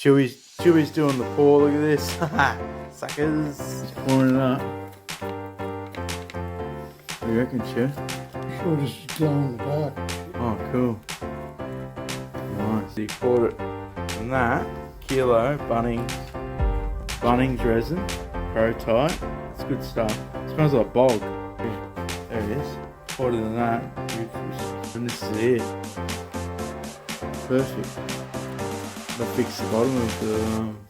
Chewy's doing the pour. Look at this. Suckers. Just pouring it up. What do you reckon, Chew? Sure, just glow in the dark. Oh, cool. Nice. So you poured it from that. Kilo Bunnings resin. Prototype. It's good stuff. It smells like bog. There it is. Poured it in that. And this is it. Perfect. I'll fix the bottom of the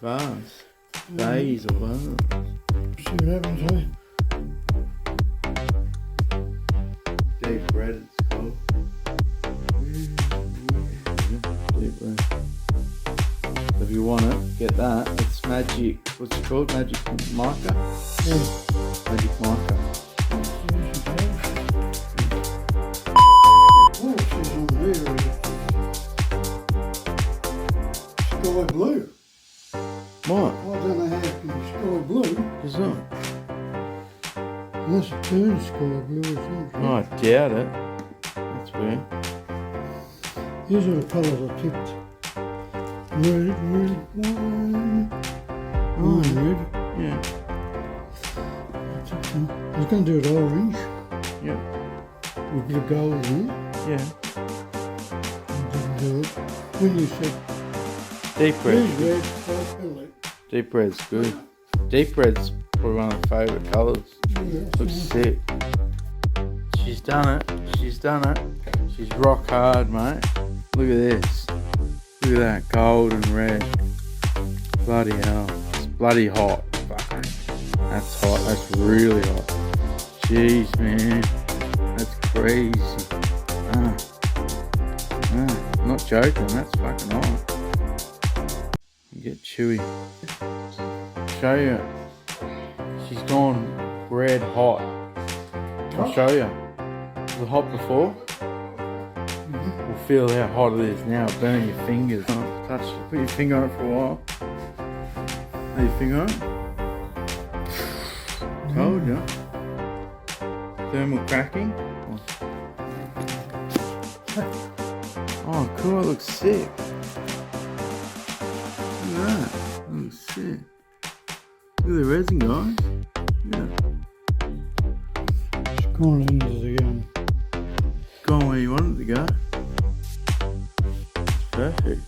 vase. Vase or vase. See what happens, eh? Deep red it's called. Deep red. So if you want it, get that. It's magic. What's it called? Magic marker? Yeah. Magic marker. Oh, she's on there. Sky blue. What? I don't know how it can be sky blue. What's that? Unless it turns sky blue or something. Oh, I doubt it. That's weird. These are the colours I picked. Red, wine. Wine red. Yeah. I was going to do it orange. Yep. With a bit of gold in it. Yeah. I didn't do it. When you said, Deep here's red. red, I feel it. Deep red's good. Deep red's probably one of my favourite colours. Yeah, Looks sick. She's done it. She's done it. She's rock hard, mate. Look at this. Look at that. Gold and red. Bloody hell. It's bloody hot. Fuck. That's hot. That's really hot. Jeez, man. That's crazy. I'm not joking. That's fucking hot. Get chewy. Show you. She's gone red hot. I'll show you. Was it hot before? We'll feel how hot it is now. Burn your fingers. Touch it. Put your finger on it for a while. Have your finger on it? Told you. Thermal cracking. Oh, cool. It looks sick. Look at that. That looks sick. Look at the resin, guys. Yeah. It's gone into the Going where you want it to go. Perfect.